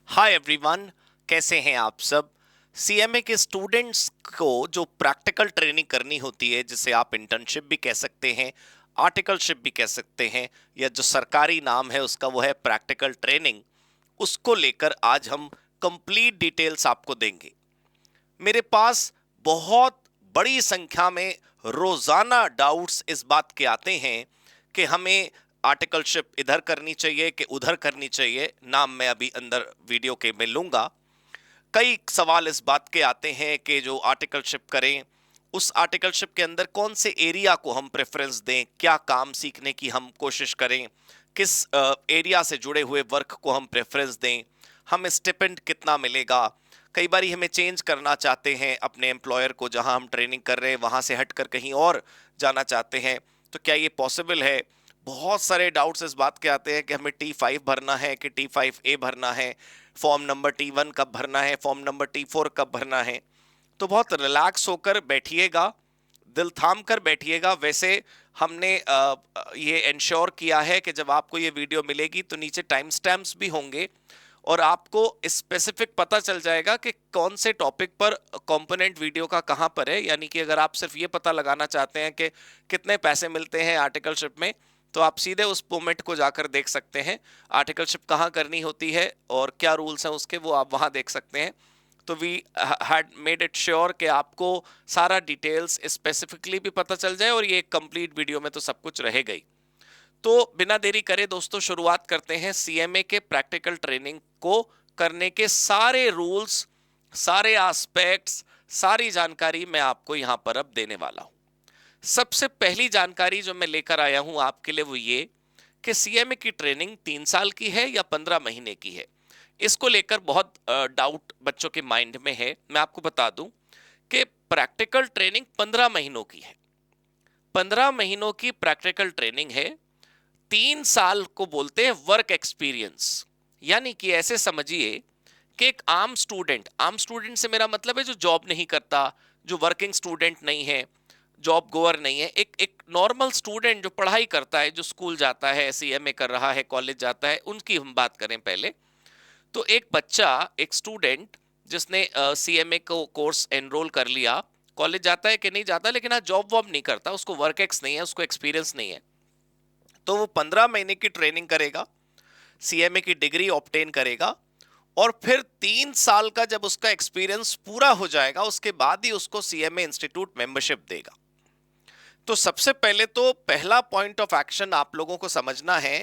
Hi everyone, कैसे हैं आप सब। सीएमए के स्टूडेंट्स को जो प्रैक्टिकल ट्रेनिंग करनी होती है, जिसे आप इंटर्नशिप भी कह सकते हैं, आर्टिकलशिप भी कह सकते हैं, या जो सरकारी नाम है उसका वो है प्रैक्टिकल ट्रेनिंग। उसको लेकर आज हम कंप्लीट डिटेल्स आपको देंगे। मेरे पास बहुत बड़ी संख्या में रोजाना डाउट्स इस बात के आते हैं कि हमें आर्टिकलशिप इधर करनी चाहिए कि उधर करनी चाहिए। नाम मैं अभी अंदर वीडियो के में लूंगा। कई सवाल इस बात के आते हैं कि जो आर्टिकलशिप करें, उस आर्टिकलशिप के अंदर कौन से एरिया को हम प्रेफरेंस दें, क्या काम सीखने की हम कोशिश करें, किस एरिया से जुड़े हुए वर्क को हम प्रेफरेंस दें, हमें स्टिपेंड कितना मिलेगा। कई बार हमें चेंज करना चाहते हैं अपने एम्प्लॉयर को, जहां हम ट्रेनिंग कर रहे हैं वहां से हटकर कहीं और जाना चाहते हैं, तो क्या ये पॉसिबल है। बहुत सारे डाउट्स इस बात के आते हैं कि हमें T5 भरना है कि T5A भरना है, फॉर्म नंबर T1 कब भरना है, फॉर्म नंबर T4 कब भरना है। तो बहुत रिलैक्स होकर बैठिएगा, दिल थाम कर बैठिएगा। वैसे हमने ये इंश्योर किया है कि जब आपको ये वीडियो मिलेगी तो नीचे टाइम स्टैम्प्स भी होंगे और आपको स्पेसिफिक पता चल जाएगा कि कौन से टॉपिक पर कंपोनेंट वीडियो का कहां पर है। यानी कि अगर आप सिर्फ ये पता लगाना चाहते हैं कि कितने पैसे मिलते हैं आर्टिकलशिप में, तो आप सीधे उस मोमेंट को जाकर देख सकते हैं। आर्टिकलशिप कहाँ करनी होती है और क्या रूल्स हैं उसके, वो आप वहां देख सकते हैं। तो we had made it sure कि आपको सारा डिटेल्स स्पेसिफिकली भी पता चल जाए और ये एक कंप्लीट वीडियो में तो सब कुछ रहेगा ही। तो बिना देरी करे दोस्तों, शुरुआत करते हैं सीएमए के प्रैक्टिकल ट्रेनिंग को करने के सारे रूल्स, सारे एस्पेक्ट्स, सारी जानकारी मैं आपको यहां पर अब देने वाला हूं। सबसे पहली जानकारी जो मैं लेकर आया हूं आपके लिए वो ये कि सीएमए की ट्रेनिंग 3 साल की है या 15 महीने की है। इसको लेकर बहुत डाउट बच्चों के माइंड में है। मैं आपको बता दूं कि प्रैक्टिकल ट्रेनिंग 15 महीनों की है। 15 महीनों की प्रैक्टिकल ट्रेनिंग है। 3 साल को बोलते हैं वर्क एक्सपीरियंस। यानी कि ऐसे समझिए कि एक आम स्टूडेंट से मेरा मतलब है जो जॉब नहीं करता, जो वर्किंग स्टूडेंट नहीं है, जॉब गोअर नहीं है, एक एक नॉर्मल स्टूडेंट जो पढ़ाई करता है, जो स्कूल जाता है, सीएमए कर रहा है, कॉलेज जाता है, उनकी हम बात करें पहले। तो एक बच्चा, एक स्टूडेंट जिसने सीएमए को कोर्स एनरोल कर लिया, कॉलेज जाता है कि नहीं जाता, लेकिन हाँ जॉब वॉब नहीं करता, उसको वर्क एक्स नहीं है, उसको एक्सपीरियंस नहीं है, तो वो 15 महीने की ट्रेनिंग करेगा, सीएमए की डिग्री ऑब्टेन करेगा, और फिर 3 साल का जब उसका एक्सपीरियंस पूरा हो जाएगा उसके बाद ही उसको सीएमए इंस्टीट्यूट मेंबरशिप देगा। तो सबसे पहले तो पहला पॉइंट ऑफ एक्शन आप लोगों को समझना है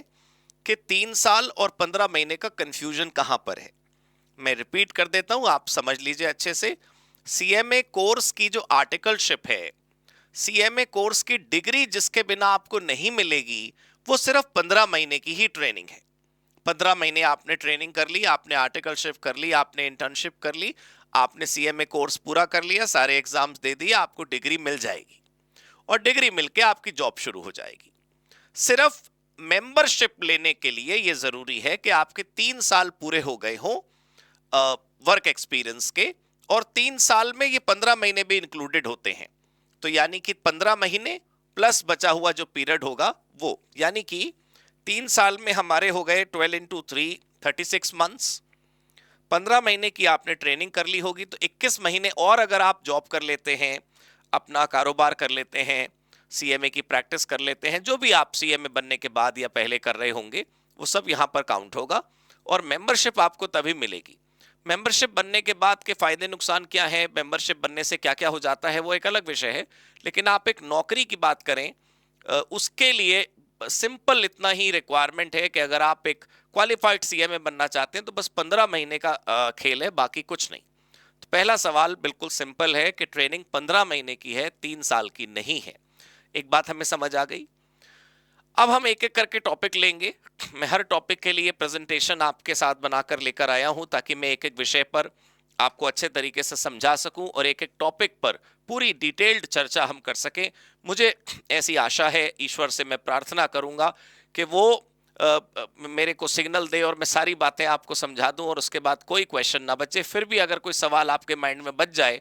कि 3 साल और 15 महीने का कंफ्यूजन कहां पर है। मैं रिपीट कर देता हूं, आप समझ लीजिए अच्छे से। सीएमए कोर्स की जो आर्टिकलशिप है, सीएमए कोर्स की डिग्री जिसके बिना आपको नहीं मिलेगी, वो सिर्फ 15 महीने की ही ट्रेनिंग है। 15 महीने आपने ट्रेनिंग कर ली, आपने आर्टिकलशिप कर ली, आपने इंटर्नशिप कर ली, आपने सीएमए कोर्स पूरा कर लिया, सारे एग्जाम्स दे दिए, आपको डिग्री मिल जाएगी और डिग्री मिलके आपकी जॉब शुरू हो जाएगी। सिर्फ मेंबरशिप लेने के लिए यह जरूरी है कि आपके 3 साल पूरे हो गए हों वर्क एक्सपीरियंस के, और 3 साल में ये 15 महीने भी इंक्लूडेड होते हैं। तो यानी कि 15 महीने प्लस बचा हुआ जो पीरियड होगा वो, यानी कि 3 साल में हमारे हो गए 12 × 3 36 मंथ्स। 15 महीने की आपने ट्रेनिंग कर ली होगी, तो 21 महीने और अगर आप जॉब कर लेते हैं, अपना कारोबार कर लेते हैं, सीएमए की प्रैक्टिस कर लेते हैं, जो भी आप सीएमए बनने के बाद या पहले कर रहे होंगे, वो सब यहां पर काउंट होगा और मेंबरशिप आपको तभी मिलेगी। मेंबरशिप बनने के बाद के फायदे नुकसान क्या है, मेंबरशिप बनने से क्या क्या हो जाता है, वो एक अलग विषय है। लेकिन आप एक नौकरी की बात करें, उसके लिए सिंपल इतना ही रिक्वायरमेंट है कि अगर आप एक क्वालिफाइड सीएमए बनना चाहते हैं तो बस 15 महीने का खेल है, बाकी कुछ नहीं। तो पहला सवाल बिल्कुल सिंपल है कि ट्रेनिंग 15 महीने की है, 3 साल की नहीं है। एक बात हमें समझ आ गई। अब हम एक एक करके टॉपिक लेंगे। मैं हर टॉपिक के लिए प्रेजेंटेशन आपके साथ बनाकर लेकर आया हूं ताकि मैं एक एक विषय पर आपको अच्छे तरीके से समझा सकूं और एक एक टॉपिक पर पूरी डिटेल्ड चर्चा हम कर सकें। मुझे ऐसी आशा है, ईश्वर से मैं प्रार्थना करूंगा कि वो मेरे को सिग्नल दे और मैं सारी बातें आपको समझा दूं और उसके बाद कोई क्वेश्चन ना बचे। फिर भी अगर कोई सवाल आपके माइंड में बच जाए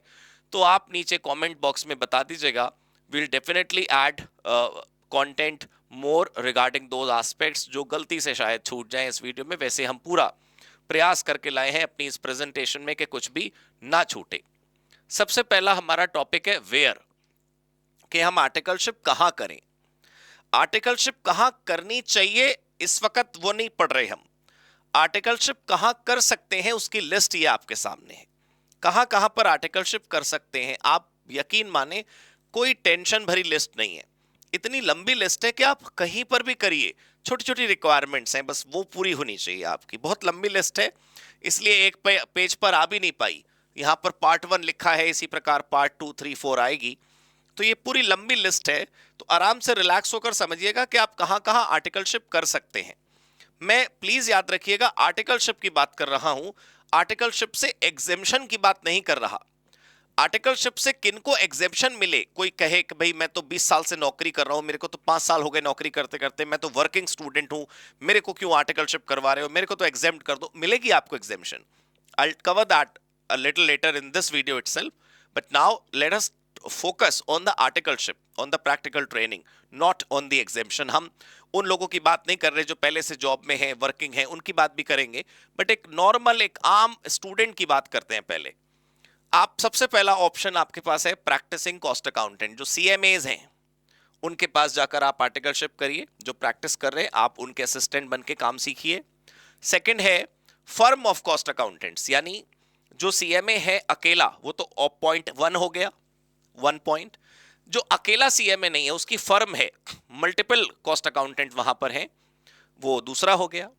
तो आप नीचे कमेंट बॉक्स में बता दीजिएगा। Will definitely add content more regarding those aspects जो गलती से शायद छूट जाए इस वीडियो में। वैसे हम पूरा प्रयास करके लाए हैं अपनी इस प्रेजेंटेशन में कि कुछ भी ना छूटे। सबसे पहला हमारा टॉपिक है वेयर, कि हम आर्टिकलशिप कहां करें। आर्टिकलशिप कहां करनी चाहिए इस वक्त वो नहीं पढ़ रहे हम, आर्टिकलशिप कहां कर सकते हैं उसकी लिस्ट ये आपके सामने है। कहां कहां पर आर्टिकलशिप कर सकते हैं आप यकीन माने कोई टेंशन भरी लिस्ट नहीं है, इतनी लंबी लिस्ट है कि आप कहीं पर भी करिए, छोटी छोटी रिक्वायरमेंट्स हैं बस वो पूरी होनी चाहिए आपकी। बहुत लंबी लिस्ट है इसलिए एक पेज पर आ भी नहीं पाई, यहाँ पर पार्ट 1 लिखा है, इसी प्रकार पार्ट 2, 3, 4 आएगी। तो ये पूरी लंबी लिस्ट है, तो आराम से रिलैक्स होकर समझिएगा कि आप कहां कहां आर्टिकलशिप कर सकते हैं। मैं प्लीज याद रखिएगा आर्टिकलशिप की बात कर रहा हूं, आर्टिकलशिप से एग्जेम्पशन की बात नहीं कर रहा। आर्टिकलशिप से किनको एग्जेम्पशन मिले, कोई कहे कि भाई मैं तो 20 साल से नौकरी कर रहा हूं, मेरे को तो 5 साल हो गए नौकरी करते करते, मैं तो वर्किंग स्टूडेंट हूं, मेरे को क्यों आर्टिकलशिप करवा रहे हो, मेरे को तो एग्जेम्प्ट कर दो। मिलेगी आपको exemption, I will cover that a little letter in this video itself, but now let us focus on the articleship, on the practical training, not on the exemption. हम उन लोगों की बात नहीं कर रहे जो पहले से जॉब में हैं, वर्किंग हैं, उनकी बात भी करेंगे, बट एक नॉर्मल एक आम स्टूडेंट की बात करते हैं पहले। आप सबसे पहला ऑप्शन आपके पास है प्रैक्टिसिंग कॉस्ट अकाउंटेंट, जो सीएमएज हैं उनके पास जाकर आप आर्टिकलशिप करिए, जो प्रैक्टिस कर रहे हैं आप उनके असिस्टेंट बन के काम सीखिए। सेकंड है फर्म ऑफ कॉस्ट अकाउंटेंट्स, यानी जो सीएमए है अकेला वो तो पॉइंट 1 हो गया, 1 पॉइंट। जो अकेला सीएमए नहीं है उसकी फर्म है, मल्टीपल कॉस्ट अकाउंटेंट वहां पर है, वो दूसरा हो गया।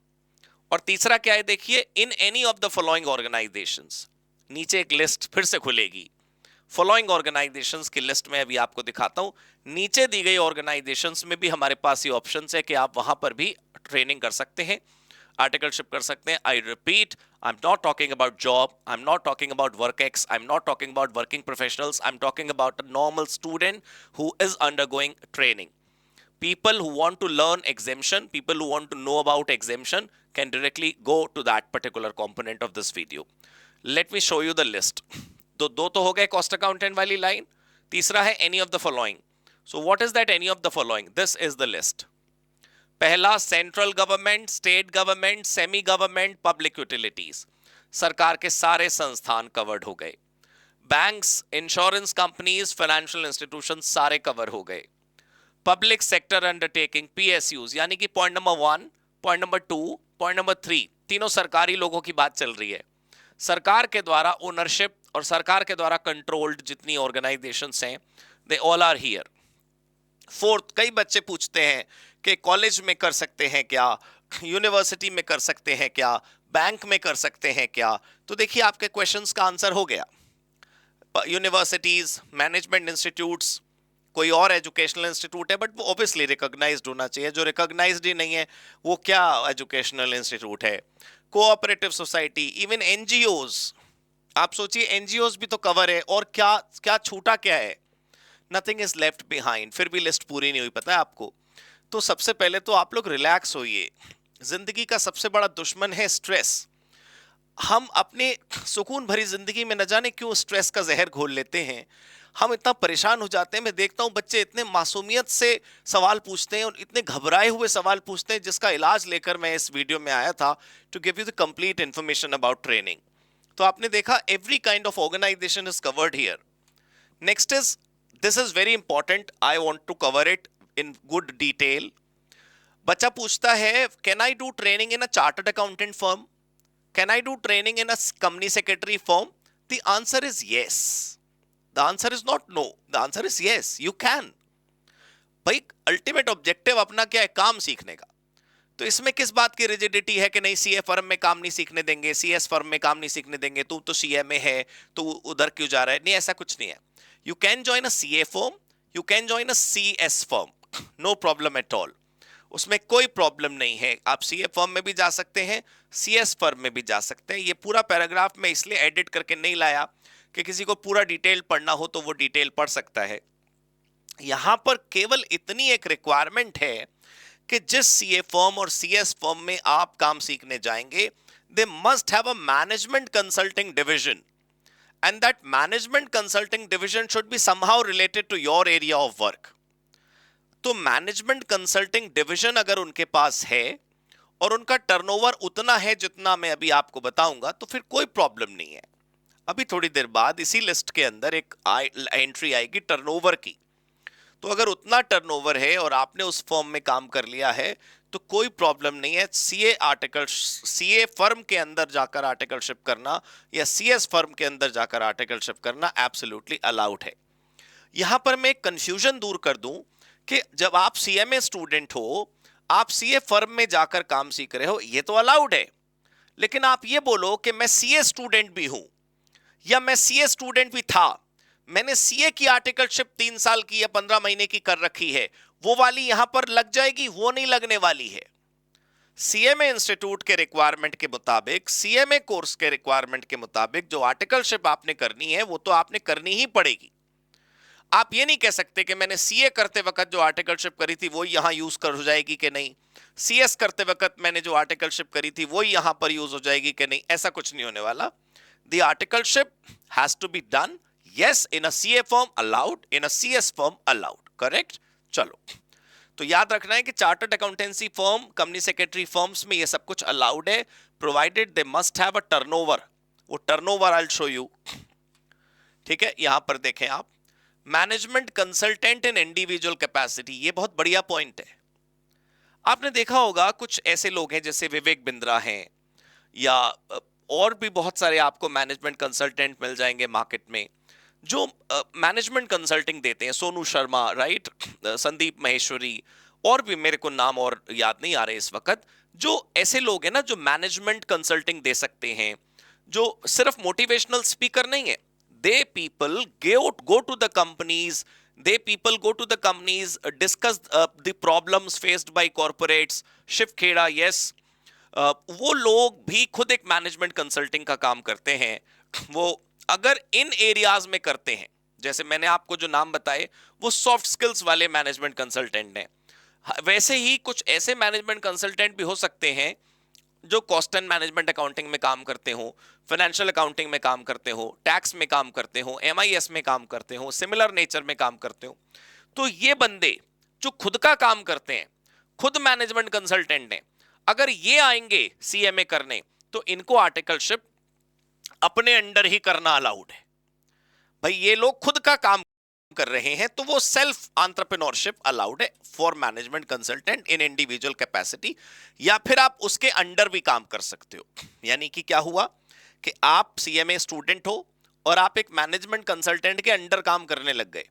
और तीसरा क्या है देखिए, इन any of the following organisations, नीचे एक लिस्ट फिर से खुलेगी, फॉलोइंग ऑर्गेनाइजेशंस की लिस्ट में अभी आपको दिखाता हूं। नीचे दी गई ऑर्गेनाइजेशंस में भी हमारे पास ये ऑप्शंस है कि आप वहां पर भी ट्रेनिंग कर सकते हैं, आर्टिकलशिप कर सकते हैं। I repeat, I am not talking about job, I am not talking about work ex, I am not talking about working professionals, I am talking about a normal student who is undergoing training. People who want to learn exemption, people who want to know about exemption can directly go to that particular component of this video. Let me show you the list. तो दो तो हो गए cost accountant वाली line, तीसरा है any of the following. So what is that any of the following? This is the list. पहला central government, state government, semi government, public utilities, सरकार के सारे संस्थान कवर्ड हो गए। Banks, insurance companies, financial institution सारे कवर हो गए। पब्लिक सेक्टर अंडरटेकिंग पीएसयूज, यानी कि point number 1, point number 2, point number 3, तीनों सरकारी लोगों की बात चल रही है। सरकार के द्वारा ओनरशिप और सरकार के द्वारा कंट्रोल्ड जितनी ऑर्गेनाइजेशंस हैं, they all are here. Fourth, कई बच्चे पूछते हैं कि कॉलेज में कर सकते हैं क्या, यूनिवर्सिटी में कर सकते हैं क्या, बैंक में कर सकते हैं क्या? तो देखिए आपके क्वेश्चंस का आंसर हो गया। यूनिवर्सिटीज, मैनेजमेंट इंस्टीट्यूट्स, कोई और एजुकेशनल इंस्टीट्यूट है, बट वो ऑब्वियसली रिकॉग्नाइज्ड होना चाहिए। जो रिकॉग्नाइज्ड ही नहीं है वो क्या एजुकेशनल इंस्टीट्यूट है? कोऑपरेटिव सोसाइटी, इवन एनजीओज, आप सोचिए एनजीओज भी तो कवर है, और क्या क्या छूटा क्या है? Nothing is left behind. फिर भी लिस्ट पूरी नहीं हुई, पता है आपको। तो सबसे पहले तो आप लोग रिलैक्स होइए, जिंदगी का सबसे बड़ा दुश्मन है स्ट्रेस। हम अपने सुकून भरी जिंदगी में न जाने क्यों स्ट्रेस का जहर घोल लेते हैं, हम इतना परेशान हो जाते हैं। मैं देखता हूं बच्चे इतने मासूमियत से सवाल पूछते हैं और इतने घबराए हुए सवाल पूछते हैं, जिसका इलाज लेकर मैं इस वीडियो में आया था, to give you the complete information about training. तो आपने देखा every kind of organisation is covered here. Next is, this is very important, I want to cover it in good detail. बच्चा पूछता है, can I do training in a chartered accountant firm? Can I do training in a company secretary firm? The answer is yes. The answer is not no. The answer is yes. You can. भाई ultimate objective अपना क्या है? काम सीखने का। तो इसमें किस बात की रिजिडिटी है कि नहीं सीए फर्म में काम नहीं सीखने देंगे, सीएस फर्म में काम नहीं सीखने देंगे, तू तो सीएमए है तो उधर क्यों जा रहा है? नहीं, ऐसा कुछ नहीं है। You can join a CA firm, you can join a CS firm, no problem at all. उसमें कोई प्रॉब्लम नहीं है। आप सीए फर्म में भी जा सकते हैं, सीएस फर्म में भी जा सकते हैं। ये पूरा पैराग्राफ मैं इसलिए एडिट करके नहीं लाया कि किसी को पूरा डिटेल पढ़ना हो तो वो डिटेल पढ़ सकता है। यहां पर केवल इतनी एक रिक्वायरमेंट है कि जिस सीए फर्म और सीएस फर्म में आप काम सीखने जाएंगे, they must have a management consulting division, and that management consulting division should be somehow related to your area of work. तो मैनेजमेंट कंसल्टिंग डिवीजन अगर उनके पास है और उनका टर्नओवर उतना है जितना मैं अभी आपको बताऊंगा, तो फिर कोई प्रॉब्लम नहीं है। अभी थोड़ी देर बाद इसी लिस्ट के अंदर एक एंट्री आएगी टर्नओवर की। तो अगर उतना टर्नओवर है और आपने उस फर्म में काम कर लिया है तो कोई प्रॉब्लम नहीं है। सीए फर्म के अंदर जाकर आर्टिकलशिप करना या सीएस फर्म के अंदर जाकर आर्टिकलशिप करना एब्सोल्युटली अलाउड है। यहां पर मैं कंफ्यूजन दूर कर दूं कि जब आप सीएमए स्टूडेंट हो, आप सीए फर्म में जाकर काम सीख रहे हो, ये तो अलाउड है। लेकिन आप ये बोलो कि मैं सीए स्टूडेंट भी हूं या मैं सीए स्टूडेंट भी था, मैंने सीए की आर्टिकलशिप 3 साल की या 15 महीने की कर रखी है, वो वाली यहां पर लग जाएगी? वो नहीं लगने वाली है। सीएमए इंस्टीट्यूट के रिक्वायरमेंट के मुताबिक, सीएमए कोर्स के रिक्वायरमेंट के मुताबिक जो आर्टिकलशिप आपने करनी है वो तो आपने करनी ही पड़ेगी। आप ये नहीं कह सकते कि मैंने सीए करते वक्त जो आर्टिकलशिप करी थी वो यहां यूज कर हो जाएगी कि नहीं, सीएस करते वक्त मैंने जो आर्टिकलशिप करी थी वो यहां पर यूज हो जाएगी कि नहीं। ऐसा कुछ नहीं होने वाला। The articleship has to be done, yes, in a CA firm allowed, in a CS firm allowed, correct? चलो, तो याद रखना है कि chartered accountancy firm, company secretary firms में ये सब कुछ अलाउड है, provided they must have a turnover. वो turnover I will show you. ठीक है, यहां पर देखें आप, management consultant in individual capacity, ये बहुत बढ़िया पॉइंट है। आपने देखा होगा कुछ ऐसे लोग हैं जैसे विवेक बिंद्रा हैं, या और भी बहुत सारे आपको मैनेजमेंट कंसल्टेंट मिल जाएंगे मार्केट में जो मैनेजमेंट कंसल्टिंग देते हैं। सोनू शर्मा, राइट, संदीप महेश्वरी, और भी मेरे को नाम और याद नहीं आ रहे इस वक्त। जो ऐसे लोग हैं ना जो मैनेजमेंट कंसल्टिंग दे सकते हैं, जो सिर्फ मोटिवेशनल स्पीकर नहीं है, they people go to the companies, they people go to the companies, discuss the problems faced by corporates. Shiv Khera, yes, वो लोग भी खुद एक मैनेजमेंट कंसल्टिंग का काम करते हैं। वो अगर इन एरियाज में करते हैं, जैसे मैंने आपको जो नाम बताए वो सॉफ्ट स्किल्स वाले मैनेजमेंट कंसल्टेंट हैं, वैसे ही कुछ ऐसे मैनेजमेंट कंसल्टेंट भी हो सकते हैं जो कॉस्ट एंड मैनेजमेंट अकाउंटिंग में काम करते हो, फाइनेंशियल अकाउंटिंग में काम करते हो, टैक्स में काम करते हो, एमआईएस में काम करते हो, सिमिलर नेचर में काम करते हो। तो ये बंदे जो खुद का काम करते हैं, खुद मैनेजमेंट कंसल्टेंट हैं, अगर ये आएंगे सीएमए करने तो इनको आर्टिकलशिप अपने अंडर ही करना अलाउड है। भाई ये लोग खुद का काम कर रहे हैं तो वो सेल्फ एंटरप्रेन्योरशिप अलाउड है for management consultant in individual capacity, या फिर आप उसके अंडर भी काम कर सकते हो। यानी कि क्या हुआ कि आप सीएमए स्टूडेंट हो और आप एक मैनेजमेंट कंसल्टेंट के अंडर काम करने लग गए।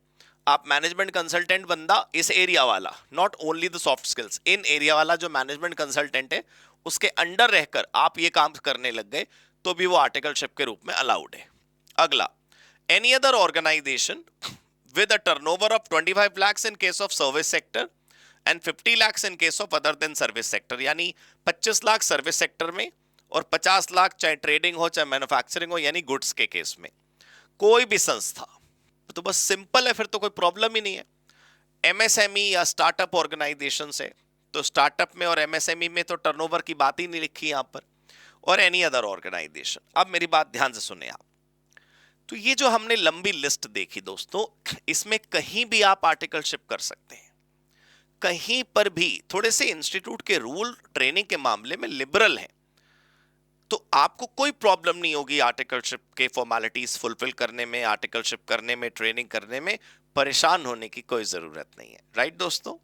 आप मैनेजमेंट कंसल्टेंट बंदा इस एरिया वाला, not only the soft skills, in area वाला जो मैनेजमेंट कंसल्टेंट है उसके अंडर रहकर आप ये काम करने लग गए तो भी वो आर्टिकलशिप के रूप में अलाउड है। अगला, any other organisation with a turnover of 25 lakhs in case of service sector and 50 lakhs in case of other than service sector, यानी 25 लाख सर्विस सेक्टर में और 50 लाख चाहे ट्रेडिंग हो चाहे मैन्युफैक्चरिंग हो, यानी गुड्स के केस में कोई भी संस्था, तो बस सिंपल है, फिर तो कोई प्रॉब्लम ही नहीं है। एमएसएमई या स्टार्टअप ऑर्गेनाइजेशन से, तो स्टार्टअप में और एमएसएमई में तो टर्नओवर की बात ही नहीं लिखी यहां पर, और एनी अदर ऑर्गेनाइजेशन। अब मेरी बात ध्यान से सुने आप। तो ये जो हमने लंबी लिस्ट देखी दोस्तों, इसमें कहीं भी आप आर्टिकलशिप कर सकते हैं, कहीं पर भी। थोड़े से इंस्टीट्यूट के रूल ट्रेनिंग के मामले में लिबरल हैं, तो आपको कोई प्रॉब्लम नहीं होगी आर्टिकलशिप के फॉर्मेलिटीज फुलफिल करने में, आर्टिकलशिप करने में, ट्रेनिंग करने में परेशान होने की कोई जरूरत नहीं है। राइट दोस्तों,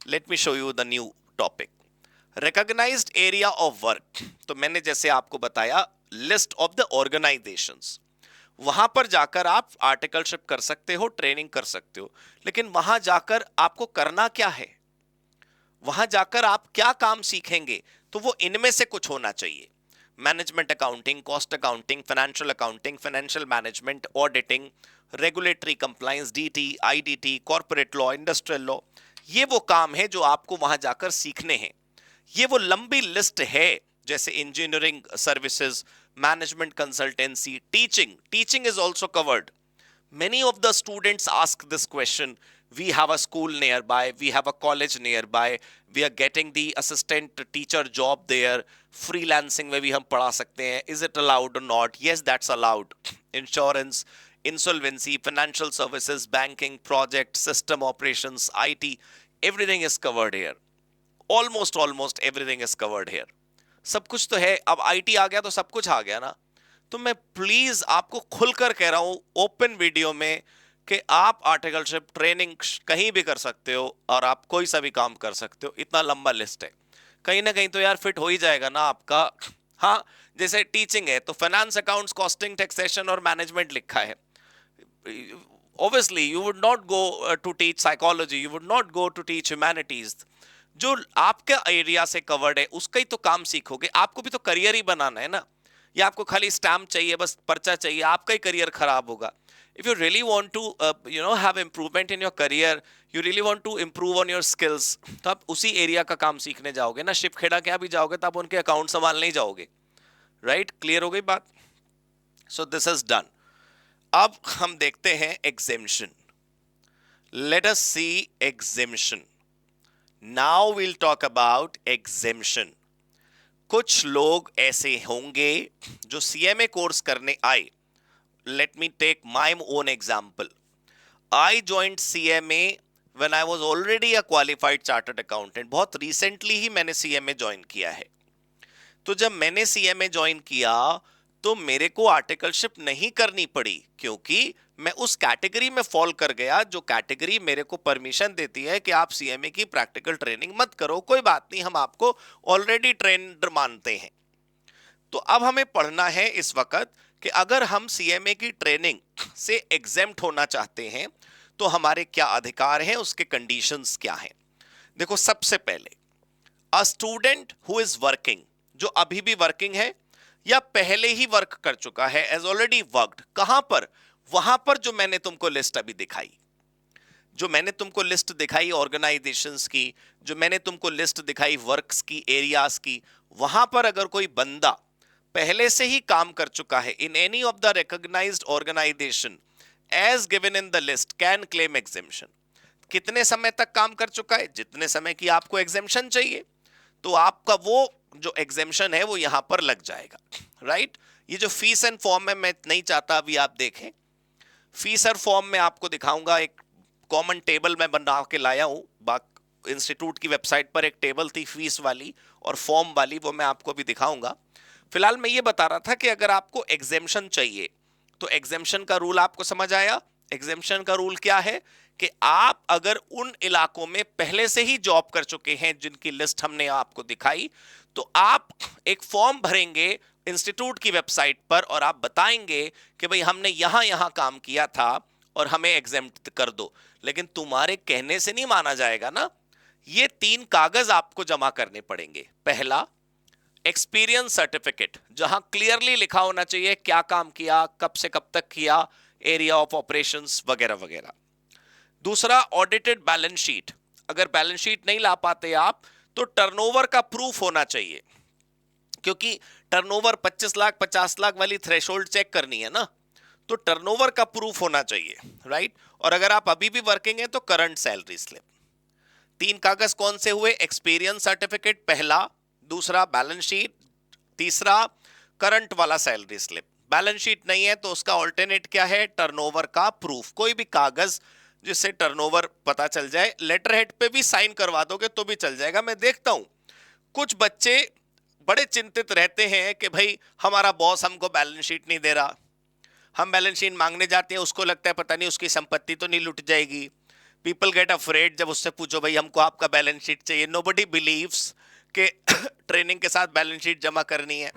let me show you the new topic, recognised area of work. तो मैंने जैसे आपको बताया लिस्ट ऑफ द ऑर्गेनाइजेशंस, वहां पर जाकर आप आर्टिकलशिप कर सकते हो, ट्रेनिंग कर सकते हो, लेकिन वहां जाकर आपको करना क्या है, वहां जाकर आप क्या काम सीखेंगे, तो वो इनमें से कुछ होना चाहिए। Management accounting, cost accounting, financial accounting, financial management, auditing, regulatory compliance, DT, IDT, corporate law, industrial law, ये वो काम है जो आपको वहां जाकर सीखने हैं। ये वो लंबी लिस्ट है, जैसे engineering services, management consultancy, teaching is also covered. Many of the students ask this question, we have a school nearby, we have a college nearby, we are getting the assistant teacher job there, freelancing में भी हम पढ़ा सकते हैं, is it allowed or not? Yes, that's allowed. Insurance, insolvency, financial services, banking, project, system operations, IT, everything is covered here. Almost almost everything is covered here. सब कुछ तो है, अब आईटी आ गया तो सब कुछ आ गया ना। तो मैं प्लीज आपको खुलकर कह रहा हूं ओपन वीडियो में कि आप आर्टिकलशिप ट्रेनिंग कहीं भी कर सकते हो और आप कोई सा भी काम कर सकते हो। इतना लंबा लिस्ट है, कहीं ना कहीं तो यार फिट हो ही जाएगा ना आपका। हाँ, जैसे टीचिंग है तो फाइनेंस, अकाउंट्स, कॉस्टिंग, टैक्सेशन और मैनेजमेंट लिखा है। Obviously you would not go to teach psychology, you would not go to teach humanities। जो आपके एरिया से कवर्ड है उसका ही तो काम सीखोगे। आपको भी तो करियर ही बनाना है ना, या आपको खाली स्टैम्प चाहिए, बस पर्चा चाहिए, आपका ही करियर खराब होगा। If you really want to have improvement in your career, you really want to improve on your skills, तो आप उसी एरिया का काम सीखने जाओगे ना। शिप खेड़ा क्या भी जाओगे तो आप उनके अकाउंट संभालने ही जाओगे, राइट? क्लियर हो गई बात? So this is done. अब हम देखते हैं exemption. Let us see exemption. Now will talk about exemption. कुछ लोग ऐसे होंगे जो सीएमए कोर्स करने आए। Let me take my own example. I joined CMA when I was already a qualified chartered accountant. बहुत रिसेंटली ही मैंने सीएमए ज्वाइन किया है। तो जब मैंने सीएमए ज्वाइन किया तो मेरे को आर्टिकलशिप नहीं करनी पड़ी, क्योंकि मैं उस कैटेगरी में फॉल कर गया जो कैटेगरी मेरे को परमिशन देती है कि आप सीएमए की प्रैक्टिकल ट्रेनिंग मत करो। कोई बात नहीं, हम आपको ऑलरेडी ट्रेंड मानते हैं। तो अब हमें पढ़ना है इस वक्त कि अगर हम सीएमए की ट्रेनिंग से एग्जेम्प्ट होना चाहते हैं तो हमारे क्या अधिकार हैं, उसके कंडीशंस क्या हैं। देखो, सबसे पहले a student who is working, जो अभी भी वर्किंग है या पहले ही वर्क कर चुका है, एज ऑलरेडी वर्कड। कहां पर? वहां पर जो मैंने तुमको लिस्ट अभी दिखाई, जो मैंने तुमको लिस्ट दिखाई ऑर्गेनाइजेशंस की, जो मैंने तुमको लिस्ट दिखाई वर्क्स की, एरियाज की, वहां पर अगर कोई बंदा पहले से ही काम कर चुका है in any of the recognised organisation as given in the list can claim exemption. कितने समय तक काम कर चुका है? जितने समय की आपको एग्जेम्पशन चाहिए, तो आपका वो जो एग्जेम्पशन है वो यहां पर लग जाएगा, राइट? ये जो फीस एंड फॉर्म है, मैं नहीं चाहता अभी आप देखें। फीस और फॉर्म में आपको दिखाऊंगा, एक कॉमन टेबल मैं बना के लाया हूं। इंस्टीट्यूट की वेबसाइट पर एक टेबल थी फीस वाली और फॉर्म वाली, वो मैं आपको भी दिखाऊंगा। फिलहाल मैं ये बता रहा था कि अगर आपको एग्जेम्पशन चाहिए तो एग्जेम्पशन का रूल आपको समझ आया। एग्जेम्पशन का रूल क्या है कि आप अगर उन इलाकों में पहले से ही जॉब कर चुके हैं जिनकी लिस्ट हमने आपको दिखाई, तो आप एक फॉर्म भरेंगे इंस्टीट्यूट की वेबसाइट पर और आप बताएंगे कि भाई हमने यहां यहां काम किया था और हमें एग्जेम्प्ट कर दो। लेकिन तुम्हारे कहने से नहीं माना जाएगा ना। ये 3 कागज आपको जमा करने पड़ेंगे। पहला, एक्सपीरियंस सर्टिफिकेट, जहां क्लियरली लिखा होना चाहिए क्या काम किया, कब से कब तक किया, एरिया ऑफ ऑपरेशंस वगैरह वगैरह। दूसरा, ऑडिटेड बैलेंस शीट। अगर बैलेंस शीट नहीं ला पाते आप तो टर्नओवर का प्रूफ होना चाहिए, क्योंकि टर्नओवर 25 लाख 50 लाख वाली थ्रेशोल्ड चेक करनी है ना, तो टर्नओवर का प्रूफ होना चाहिए, राइट? और अगर आप अभी भी वर्किंग है तो करंट सैलरी स्लिप। 3 कागज कौन से हुए? एक्सपीरियंस सर्टिफिकेट पहला, दूसरा बैलेंस शीट, तीसरा करंट वाला सैलरी स्लिप। बैलेंस शीट नहीं है तो उसका ऑल्टरनेट क्या है? टर्नओवर का प्रूफ। कोई भी कागज जिससे टर्नओवर पता चल जाए। लेटर हेड पे भी साइन करवा दोगे तो भी चल जाएगा। मैं देखता हूं कुछ बच्चे बड़े चिंतित रहते हैं कि भाई हमारा बॉस हमको बैलेंस शीट नहीं दे रहा। हम बैलेंस शीट मांगने जाते हैं, उसको लगता है पता नहीं उसकी संपत्ति तो नहीं लुट जाएगी। पीपल गेट अफ्रेड जब उससे पूछो भाई हमको आपका बैलेंस शीट चाहिए। नोबडी बिलीव्स कि ट्रेनिंग के साथ बैलेंस शीट जमा करनी है।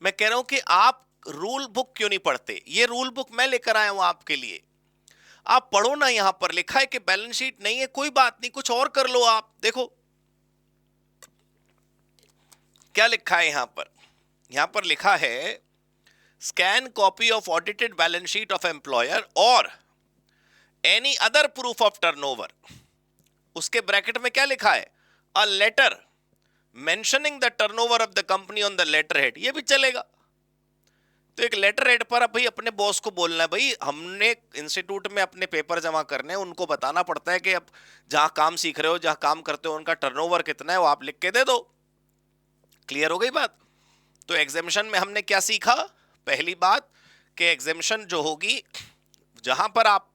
मैं कह रहा हूं कि आप रूल बुक क्यों नहीं पढ़ते? ये रूल बुक मैं लेकर आया हूं आपके लिए। आप पढ़ो ना, यहां पर लिखा है कि बैलेंस शीट नहीं है, कोई बात नहीं, कुछ और कर लो। आप देखो क्या लिखा है यहां पर। यहां पर लिखा है scan copy of audited balance sheet of employer और any other proof of turnover. उसके ब्रैकेट में क्या लिखा है? A letter mentioning the turnover of the company on the letter head. ये भी चलेगा। तो एक लेटर हेड पर भाई अपने बॉस को बोलना है भाई हमने इंस्टीट्यूट में अपने पेपर जमा करने हैं, उनको बताना पड़ता है कि अब जहां काम सीख रहे हो, जहां काम करते हो, उनका टर्नओवर कितना है वो आप लिख के दे दो। क्लियर हो गई बात? तो एग्जेम्पशन में हमने क्या सीखा? पहली बात कि एग्जेम्पशन जो होगी, जहां पर आप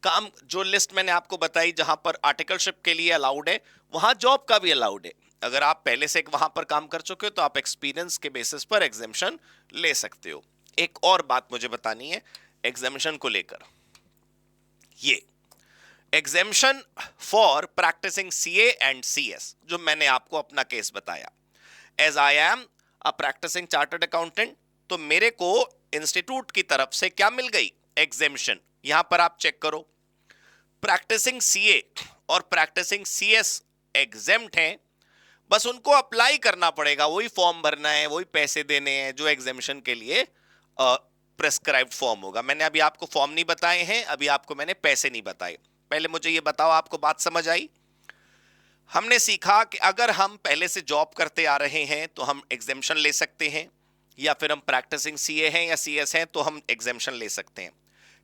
काम जो लिस्ट मैंने आपको बताई जहां पर आर्टिकलशिप के लिए अलाउड है, वहां जॉब का भी अलाउड है। अगर आप पहले से वहां पर काम कर चुके हो तो आप एक्सपीरियंस के बेसिस पर एग्जेम्पशन ले सकते हो। एक और बात मुझे बतानी है एग्जेम्पशन को लेकर, ये exemption for practising CA and CS, जो मैंने आपको अपना केस बताया। As I am a practising chartered accountant, तो मेरे को इंस्टीट्यूट की तरफ से क्या मिल गई? एग्जेम्पशन। यहां पर आप चेक करो, प्रैक्टिसिंग सीए और प्रैक्टिसिंग सीएस एग्जेम्प्ट हैं, बस उनको अप्लाई करना पड़ेगा, वही फॉर्म भरना है, वही पैसे देने हैं जो एग्जेम्पशन के लिए प्रेस्क्राइब्ड फॉर्म होगा। मैंने अभी आपको फॉर्म नहीं बताए हैं, अभी आपको मैंने पैसे नहीं बताए। पहले मुझे ये बताओ, आपको बात समझ आई? हमने सीखा कि अगर हम पहले से जॉब करते आ रहे हैं तो हम एग्जेम्पशन ले सकते हैं, या फिर हम प्रैक्टिसिंग सीए हैं या सीएस हैं तो हम एग्जेम्पशन ले सकते हैं।